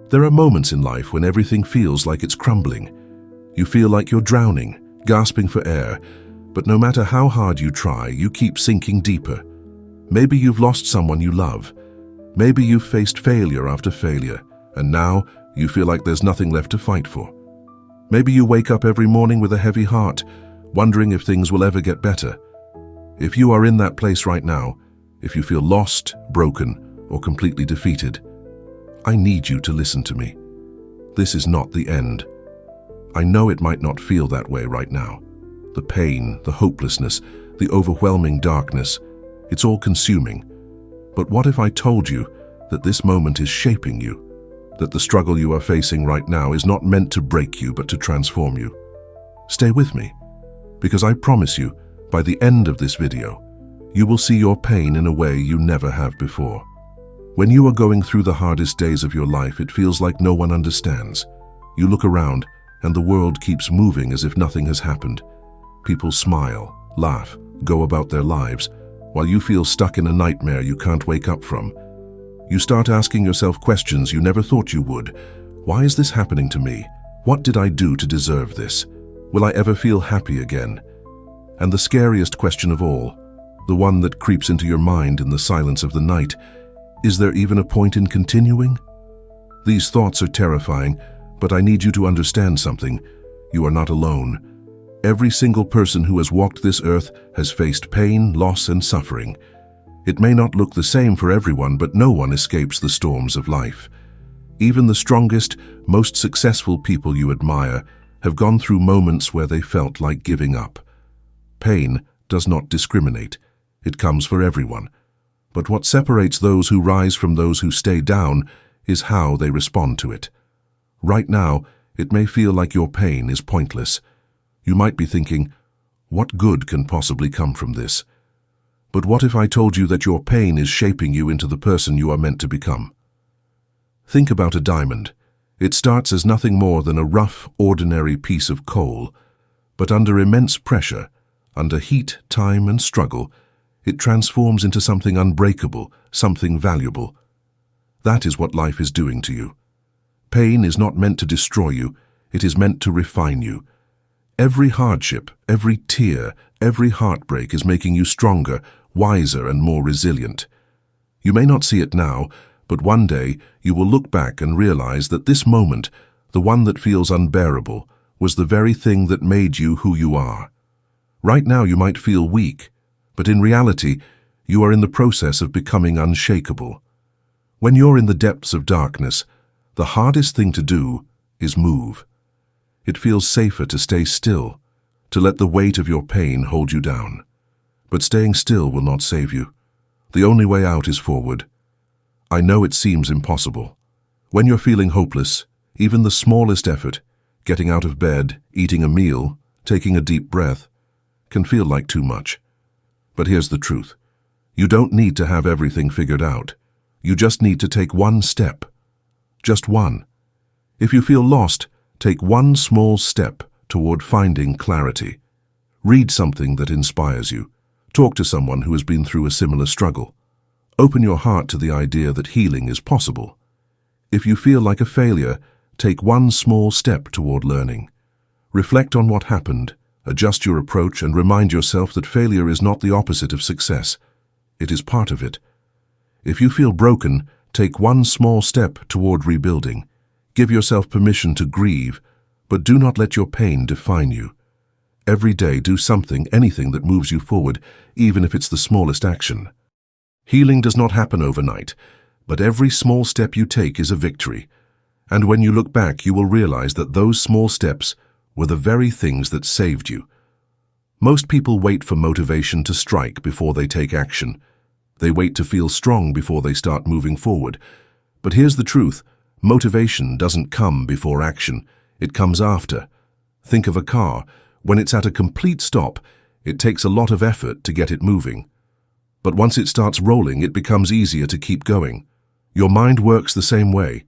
There are moments in life when everything feels like it's crumbling. You feel like you're drowning, gasping for air, but no matter how hard you try, you keep sinking deeper. Maybe you've lost someone you love. Maybe you've faced failure after failure, and now you feel like there's nothing left to fight for. Maybe you wake up every morning with a heavy heart, wondering if things will ever get better. If you are in that place right now, if you feel lost, broken, or completely defeated, I need you to listen to me. This is not the end. I know it might not feel that way right now. The pain, the hopelessness, the overwhelming darkness, it's all consuming. But what if I told you that this moment is shaping you? That the struggle you are facing right now is not meant to break you, but to transform you? Stay with me, because I promise you, by the end of this video, you will see your pain in a way you never have before. When you are going through the hardest days of your life, it feels like no one understands. You look around, and the world keeps moving as if nothing has happened. People smile, laugh, go about their lives, while you feel stuck in a nightmare you can't wake up from. You start asking yourself questions you never thought you would. Why is this happening to me? What did I do to deserve this? Will I ever feel happy again? And the scariest question of all, the one that creeps into your mind in the silence of the night, is there even a point in continuing? These thoughts are terrifying, but I need you to understand something. You are not alone. Every single person who has walked this earth has faced pain, loss, and suffering. It may not look the same for everyone, but no one escapes the storms of life. Even the strongest, most successful people you admire have gone through moments where they felt like giving up. Pain does not discriminate. It comes for everyone. But what separates those who rise from those who stay down is how they respond to it. Right now, it may feel like your pain is pointless. You might be thinking, what good can possibly come from this? But what if I told you that your pain is shaping you into the person you are meant to become? Think about a diamond. It starts as nothing more than a rough, ordinary piece of coal, but under immense pressure, under heat, time, and struggle, it transforms into something unbreakable, something valuable. That is what life is doing to you. Pain is not meant to destroy you, it is meant to refine you. Every hardship, every tear, every heartbreak is making you stronger, wiser, and more resilient. You may not see it now, but one day you will look back and realize that this moment, the one that feels unbearable, was the very thing that made you who you are. Right now you might feel weak, but in reality, you are in the process of becoming unshakable. When you're in the depths of darkness, the hardest thing to do is move. It feels safer to stay still, to let the weight of your pain hold you down. But staying still will not save you. The only way out is forward. I know it seems impossible. When you're feeling hopeless, even the smallest effort, getting out of bed, eating a meal, taking a deep breath, can feel like too much. But here's the truth. You don't need to have everything figured out. You just need to take one step. Just one. If you feel lost, take one small step toward finding clarity. Read something that inspires you. Talk to someone who has been through a similar struggle. Open your heart to the idea that healing is possible. If you feel like a failure, take one small step toward learning. Reflect on what happened, adjust your approach, and remind yourself that failure is not the opposite of success. It is part of it. If you feel broken, take one small step toward rebuilding. Give yourself permission to grieve, but do not let your pain define you. Every day do something, anything that moves you forward, even if it's the smallest action. Healing does not happen overnight, but every small step you take is a victory. And when you look back, you will realize that those small steps were the very things that saved you. Most people wait for motivation to strike before they take action. They wait to feel strong before they start moving forward. But here's the truth. Motivation doesn't come before action. It comes after. Think of a car. When it's at a complete stop, it takes a lot of effort to get it moving. But once it starts rolling, it becomes easier to keep going. Your mind works the same way.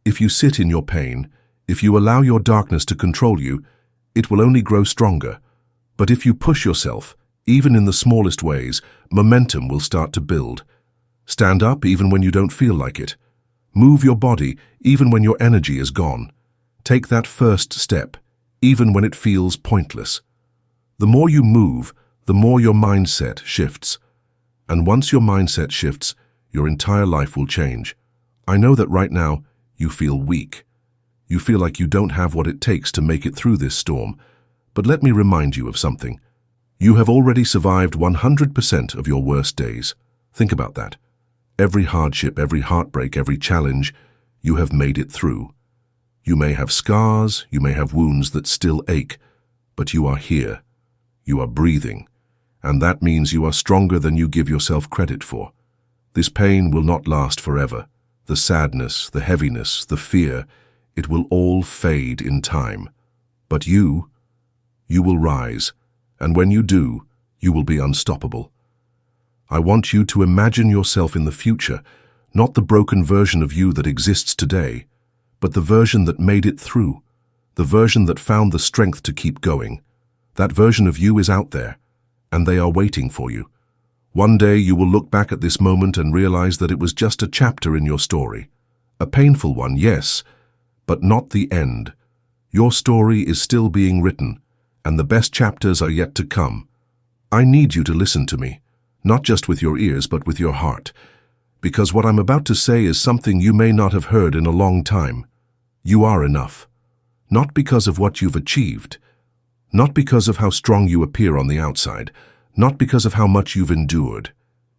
If you sit in your pain, if you allow your darkness to control you, it will only grow stronger. But if you push yourself, even in the smallest ways, momentum will start to build. Stand up even when you don't feel like it. Move your body even when your energy is gone. Take that first step, even when it feels pointless. The more you move, the more your mindset shifts. And once your mindset shifts, your entire life will change. I know that right now you feel weak. You feel like you don't have what it takes to make it through this storm. But let me remind you of something. You have already survived 100% of your worst days. Think about that. Every hardship, every heartbreak, every challenge, you have made it through. You may have scars, you may have wounds that still ache, but you are here. You are breathing. And that means you are stronger than you give yourself credit for. This pain will not last forever. The sadness, the heaviness, the fear, it will all fade in time. But you will rise, and when you do, you will be unstoppable. I want you to imagine yourself in the future, not the broken version of you that exists today, but the version that made it through, the version that found the strength to keep going. That version of you is out there, and they are waiting for you. One day you will look back at this moment and realize that it was just a chapter in your story. A painful one, yes, but not the end. Your story is still being written, and the best chapters are yet to come. I need you to listen to me, not just with your ears but with your heart, because what I'm about to say is something you may not have heard in a long time. You are enough. Not because of what you've achieved, not because of how strong you appear on the outside, not because of how much you've endured.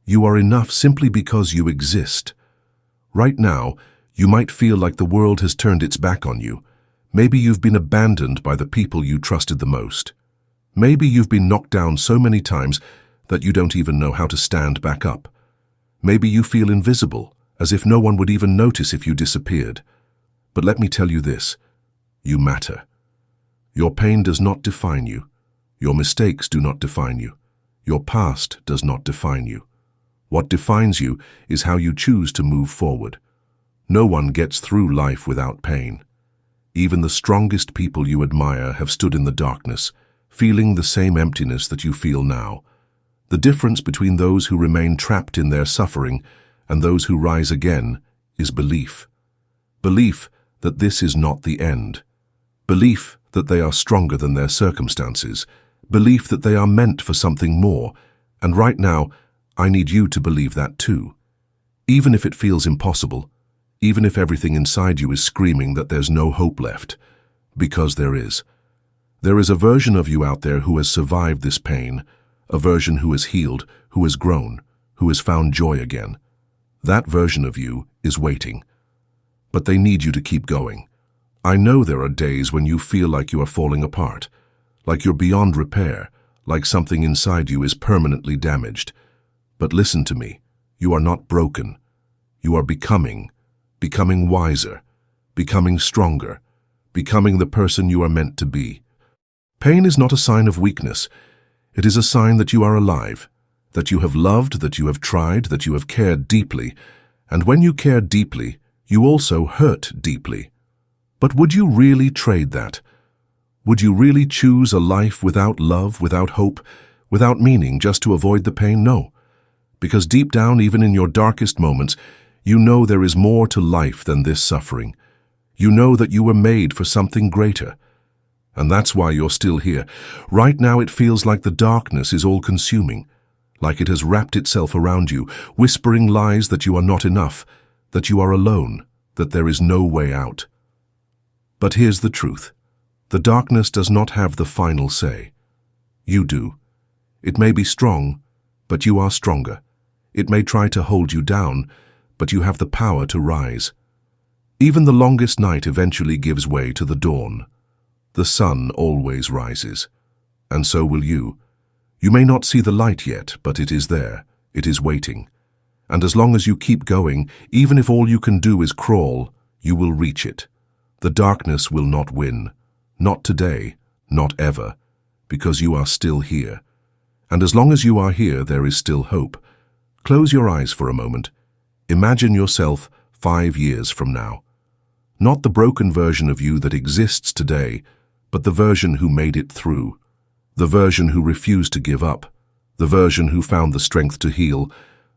You are enough simply because you exist. Right now, you might feel like the world has turned its back on you. Maybe you've been abandoned by the people you trusted the most. Maybe you've been knocked down so many times that you don't even know how to stand back up. Maybe you feel invisible, as if no one would even notice if you disappeared. But let me tell you this, you matter. Your pain does not define you. Your mistakes do not define you. Your past does not define you. What defines you is how you choose to move forward. No one gets through life without pain. Even the strongest people you admire have stood in the darkness, feeling the same emptiness that you feel now. The difference between those who remain trapped in their suffering and those who rise again is belief. Belief that this is not the end. Belief that they are stronger than their circumstances. Belief that they are meant for something more. And right now, I need you to believe that too. Even if it feels impossible, even if everything inside you is screaming that there's no hope left, because there is. There is a version of you out there who has survived this pain, a version who has healed, who has grown, who has found joy again. That version of you is waiting. But they need you to keep going. I know there are days when you feel like you are falling apart, like you're beyond repair, like something inside you is permanently damaged. But listen to me, you are not broken. You are becoming wiser, becoming stronger, becoming the person you are meant to be. Pain is not a sign of weakness. It is a sign that you are alive, that you have loved, that you have tried, that you have cared deeply. And when you care deeply, you also hurt deeply. But would you really trade that? Would you really choose a life without love, without hope, without meaning, just to avoid the pain? No. Because deep down, even in your darkest moments, you know there is more to life than this suffering. You know that you were made for something greater. And that's why you're still here. Right now it feels like the darkness is all-consuming, like it has wrapped itself around you, whispering lies that you are not enough, that you are alone, that there is no way out. But here's the truth. The darkness does not have the final say. You do. It may be strong, but you are stronger. It may try to hold you down, but you have the power to rise. Even the longest night eventually gives way to the dawn. The sun always rises, and so will you. You may not see the light yet, but it is there. It is waiting. And as long as you keep going, even if all you can do is crawl, you will reach it. The darkness will not win. Not today, not ever, because you are still here. And as long as you are here, there is still hope. Close your eyes for a moment. Imagine yourself 5 years from now. Not the broken version of you that exists today, but the version who made it through. The version who refused to give up. The version who found the strength to heal.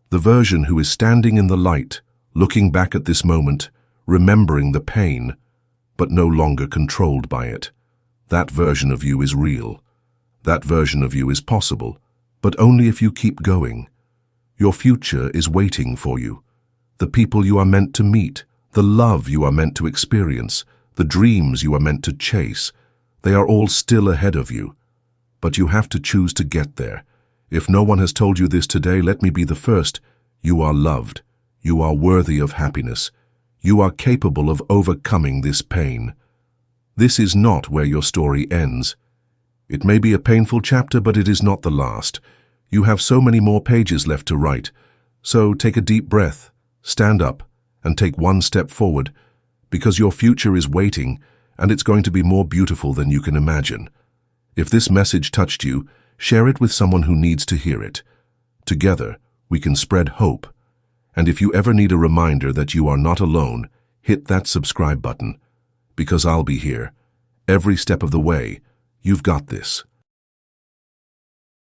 The version who is standing in the light, looking back at this moment, remembering the pain, but no longer controlled by it. That version of you is real. That version of you is possible, but only if you keep going. Your future is waiting for you. The people you are meant to meet, the love you are meant to experience, the dreams you are meant to chase, they are all still ahead of you. But you have to choose to get there. If no one has told you this today, let me be the first. You are loved. You are worthy of happiness. You are capable of overcoming this pain. This is not where your story ends. It may be a painful chapter, but it is not the last. You have so many more pages left to write. So take a deep breath, stand up, and take one step forward, because your future is waiting, and it's going to be more beautiful than you can imagine. If this message touched you, share it with someone who needs to hear it. Together, we can spread hope. And if you ever need a reminder that you are not alone, hit that subscribe button, because I'll be here. Every step of the way, you've got this.